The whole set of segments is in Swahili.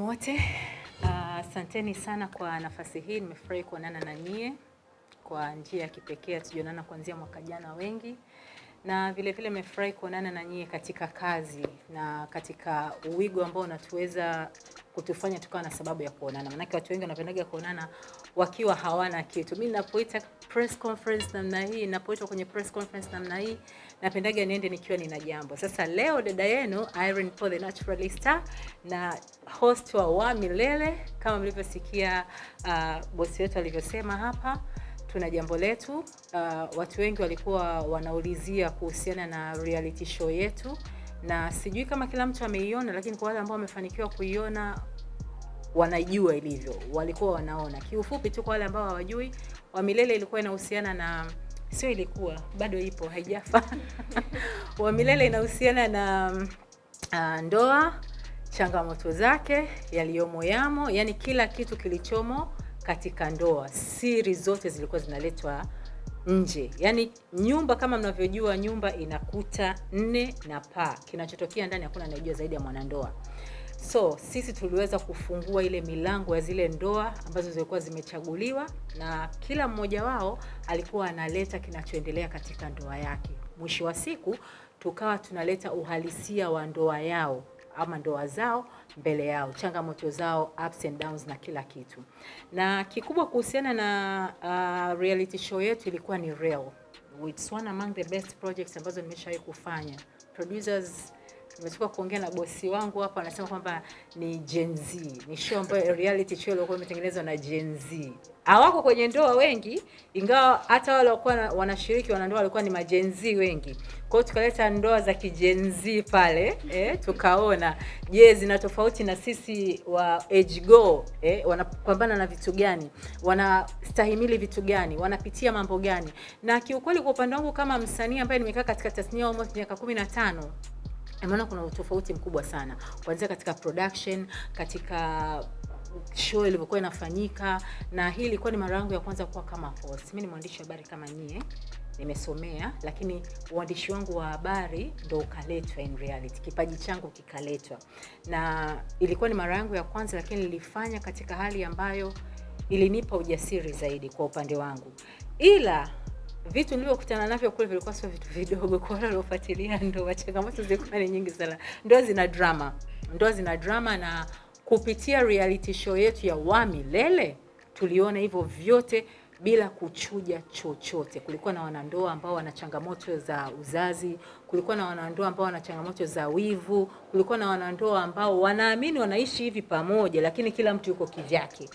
wote. Asanteni sana kwa nafasi hii. Nimefurahi kuonana na nyie kwa njia ya kipekee. Tujonana kuanzia mwaka jana wengi. Na vile vile nimefurahi kuonana na nyie katika kazi na katika uwigo ambao unatuweza kutufanya tukawa na sababu ya kuonana. Maana watu wengi wanapendaga kuonana wakiwa hawana kitu. Mimi ninapoita press conference namna hii, ninapoitwa kwenye press conference namna hii, napendaga niende nikiwa nina jambo. Sasa leo dada yenu Irene Paul the Naturalista na host wa Wa Milele, kama mlivyosikia bosi wetu alivyosema hapa, tuna jambo letu. Watu wengi walikuwa wanaulizia kuhusiana na reality show yetu, na sijui kama kila mtu ameiona, lakini kwa wale ambao wamefanikiwa kuiona wanajua ilivyo, walikuwa wanaona. Kiufupi tu kwa wale ambao hawajui, Wa Milele ilikuwa inahusiana na, sio ilikuwa, bado ipo, haijafa. Wa Milele inahusiana na ndoa, changamoto zake, yaliyomo yamo, yani kila kitu kilichomo katika ndoa. Siri zote zilikuwa zinaletwa nje. Yani nyumba, kama mnavyojua, nyumba inakuta 4 na paa. Kinachotokea ndani hakuna anayejua zaidi ya mwanandoa. So sisi tuliweza kufungua ile milango ya zile ndoa ambazo zilikuwa zimechaguliwa, na kila mmoja wao alikuwa analeta kinachoendelea katika ndoa yake. Mwisho wa siku tukawa tunaleta uhalisia wa ndoa yao ama ndoa zao mbele yao, changamoto zao, ups and downs na kila kitu. Na kikubwa kuhusiana na reality show yetu ilikuwa ni real. It's one among the best projects ambazo nimeshawahi kufanya. Producers, nimetoka kuongea na bosi wangu hapa, anasema kwamba ni Gen Z. Ni show ambayo reality show ilikuwa imetengenezwa na Gen Z. Hawako kwenye ndoa wengi, ingawa hata wale walikuwa wanashiriki wanandoa walikuwa ni Gen Z wengi. Kwa hiyo tukaleta ndoa za Gen Z pale, tukaona je, zina tofauti na sisi wa age go, wanapambana na vitu gani, wanastahimili vitu gani, wanapitia mambo gani. Na kiukweli kwa upande wangu kama msanii ambaye nimekaa katika tasnia almost miaka 15, maana kuna utofauti mkubwa sana kuanzia katika production, katika show ilivyokuwa inafanyika. Na hii ilikuwa ni mara yangu ya kwanza kuwa kama host. Mimi ni mwandishi wa habari kama nyie, nimesomea, lakini uandishi wangu wa habari ndo ukaletwa in reality, kipaji changu kikaletwa. Na ilikuwa ni mara yangu ya kwanza, lakini nilifanya katika hali ambayo ilinipa ujasiri zaidi kwa upande wangu. Ila vitu nilivyokutana navyo kule vilikuwa sio vitu vidogo. Kwa wale waliofuatilia ndoa, changamoto zilikuwa ni nyingi sana. Ndoa zina drama, na kupitia reality show yetu ya Wa Milele tuliona hivyo vyote bila kuchuja chochote. Kulikuwa na wanandoa ambao wana changamoto za uzazi, kulikuwa na wanandoa ambao wana changamoto za wivu, kulikuwa na wanandoa ambao wanaamini wanaishi hivi pamoja lakini kila mtu yuko kivyake.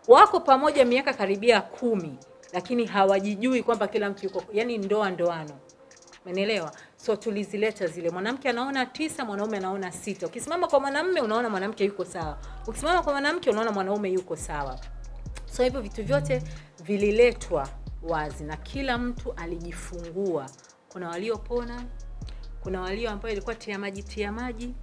Wako pamoja miaka karibia 10, lakini hawajijui kwamba kila mtu yuko, yani ndoano. Umeelewa? So tulizileta zile. Mwanamke anaona 9, mwanaume anaona 6. Ukisimama kwa mwanamume unaona mwanamke yuko sawa, ukisimama kwa mwanamke unaona mwanaume yuko sawa. So hivyo vitu vyote vililetwa wazi na kila mtu alijifungua. Kuna waliopona, kuna walio ambao ilikuwa tia maji,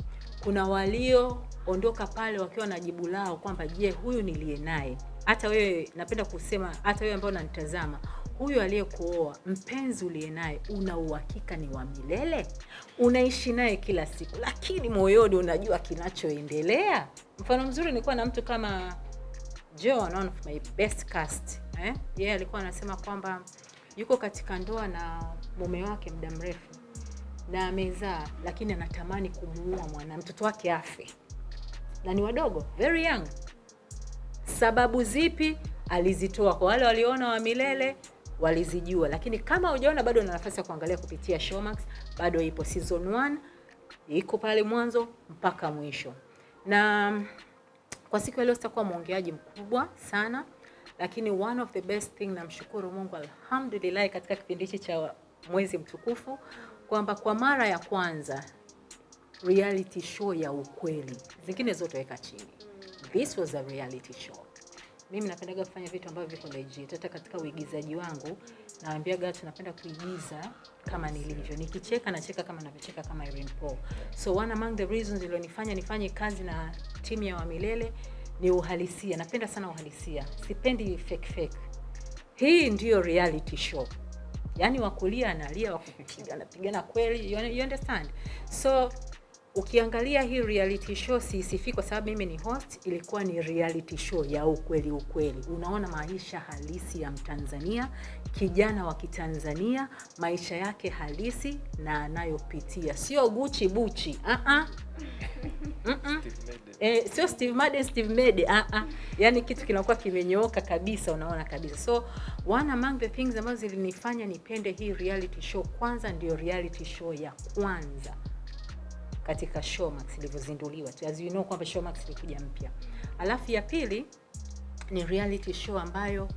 kuna walio ondoka pale wakiwa na jibu lao kwamba je, huyu nilie naye. Hata wewe, napenda kusema hata wewe ambao unanitazama, huyu aliyekuoa, mpenzi uliye naye, una uhakika ni wa milele? Unaishi naye kila siku lakini moyoni unajua kinachoendelea? Mfano mzuri nilikuwa na mtu kama John, one of my best cast. Yeye alikuwa anasema kwamba yuko katika ndoa na mume wake muda mrefu na amezaa, lakini anatamani kumuua mtoto wake afe. Na ni wadogo, very young. Sababu zipi alizitoa? Kwa wale waliona Wa Milele walizijua, lakini kama hujaona bado una nafasi ya kuangalia kupitia Showmax. Bado ipo season 1, iko pale mwanzo mpaka mwisho. Na kwa siku ya leo sitakuwa mwongeaji mkubwa sana, lakini one of the best thing, namshukuru Mungu alhamdulillah katika kipindi cha mwezi mtukufu kwamba kwa mara ya kwanza reality show ya ukweli, zingine zote weka chini, this was a reality show. Mimi napendaga kufanya vitu ambavyo viko legit. Hata katika uigizaji wangu naambiaga tunapenda kuigiza kama nilivyo. Nikicheka nacheka kama ninavyocheka kama Irene Paul. So one among the reasons ilionifanya nifanye kazi na timu ya Wa Milele ni uhalisia. Napenda sana uhalisia. Sipendi fake. Hii ndio reality show. Yaani wakulia analia, wakupiga anapigana kweli. You understand? So ukiangalia hii reality show siisifi kwa sababu mimi ni host, ilikuwa ni reality show ya ukweli. Unaona maisha halisi ya Mtanzania, kijana wa Kitanzania, maisha yake halisi na anayopitia. Sio Gucci buchi. Sio Steve Madden. Yani kitu kinakuwa kimenyooka kabisa, unaona kabisa. So one among the things ambazo zilinifanya nipende hii reality show, kwanza ndio reality show ya kwanza katika Showmax ilivyozinduliwa. As you know kwamba Showmax ilikuja mpya. Alafu ya pili ni reality show ambayo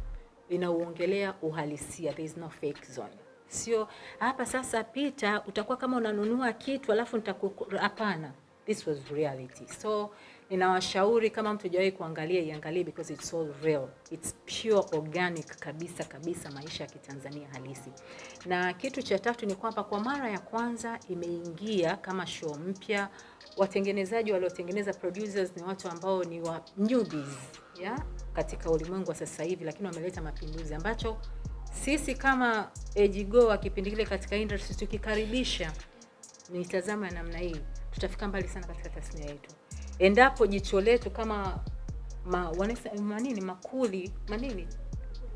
inauongelea uhalisia. There is no fake zone. Sio hapa sasa pita utakuwa kama unanunua kitu alafu hapana. This was reality. So ninawashauri kama mtu hajawahi kuangalia, iangalie because it's all real. It's pure organic kabisa maisha ya Kitanzania halisi. Na kitu cha tatu ni kwamba kwa mara ya kwanza imeingia kama show mpya. Watengenezaji waliotengeneza, producers, ni watu ambao ni wa newbies, katika ulimwengu wa sasa hivi, lakini wameleta mapinduzi ambacho sisi kama ejigo wa kipindi kile katika industry tukikaribisha nitazama namna hii, tutafika mbali sana katika tasnia yetu. Endapo jicho letu kama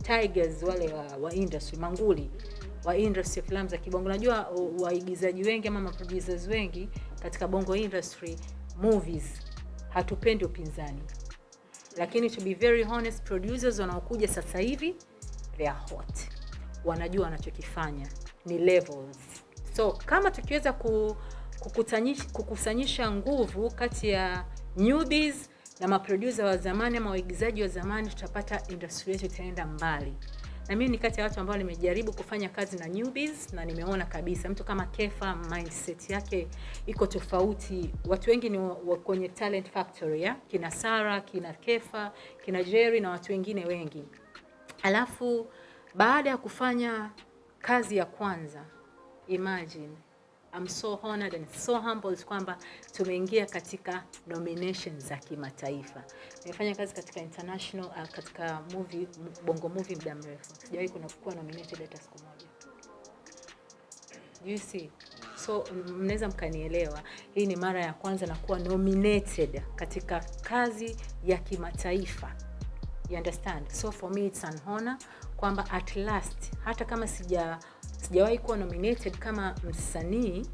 tigers wale wa industry, manguli wa industry films za kibongo. Najua waigizaji wengi ama producers wengi katika bongo industry movies hatupendi upinzani. Lakini to be very honest, producers wanaokuja sasa hivi they are hot. Wanajua wanachokifanya, ni levels. So kama tukiweza kukusanyisha nguvu kati ya newbies na maproducer wa zamani ama waigizaji wa zamani, tutapata industry yetu itaenda mbali. Na mimi ni kati ya watu ambao nimejaribu kufanya kazi na newbies na nimeona kabisa mtu kama Kefa mindset yake iko tofauti. Watu wengi ni kwenye talent factory, kina Sara, kina Kefa, kina Jerry na watu wengine wengi. Alafu baada ya kufanya kazi ya kwanza, imagine, I'm so honored and so humbled kwamba tumeingia katika nominations za kimataifa. Nimefanya kazi katika international, katika bongo movie muda mrefu. Sijawahi kuwa nominated hata siku moja. You see? So mnaweza mkanielewa, hii ni mara ya kwanza na kuwa nominated katika kazi ya kimataifa. You understand? So for me it's an honor kwamba at last, hata kama sijawahi kuwa nominated kama msanii,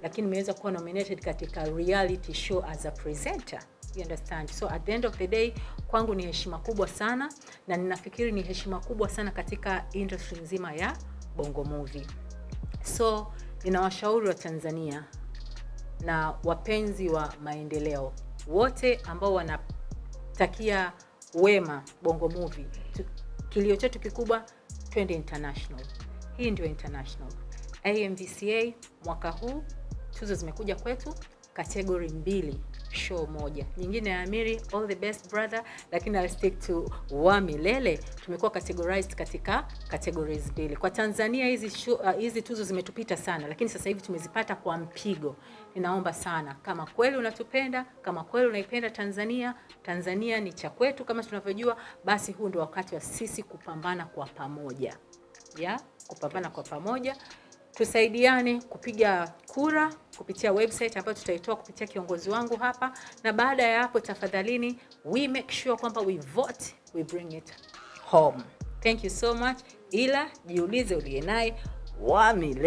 lakini nimeweza kuwa nominated katika reality show as a presenter. You understand? So at the end of the day, kwangu ni heshima kubwa sana, na ninafikiri ni heshima kubwa sana katika industry nzima ya bongo movie. So ninawashauri wa Tanzania na wapenzi wa maendeleo wote ambao wanatakia wema bongo movie, kilio chetu kikubwa, twende international. Hii ndio international. AMVCA mwaka huu tuzo zimekuja kwetu category 2, show moja. Nyingine ya Amiri, all the best brother, lakini I'll stick to wa milele. Tumekuwa categorized katika categories 2. Kwa Tanzania hizi tuzo zimetupita sana, lakini sasa hivi tumezipata kwa mpigo. Ninaomba sana, kama kweli unatupenda, kama kweli unaipenda Tanzania, Tanzania ni cha kwetu kama tunavyojua, basi huu ndio wakati wa sisi kupambana kwa pamoja. Kupambana kwa pamoja. Tusaidiane kupiga kura kupitia website ambayo tutaitoa kupitia kiongozi wangu hapa, na baada ya hapo tafadhalini we make sure kwamba we vote, we bring it home. Thank you so much. Ila jiulize uliye naye wa milele.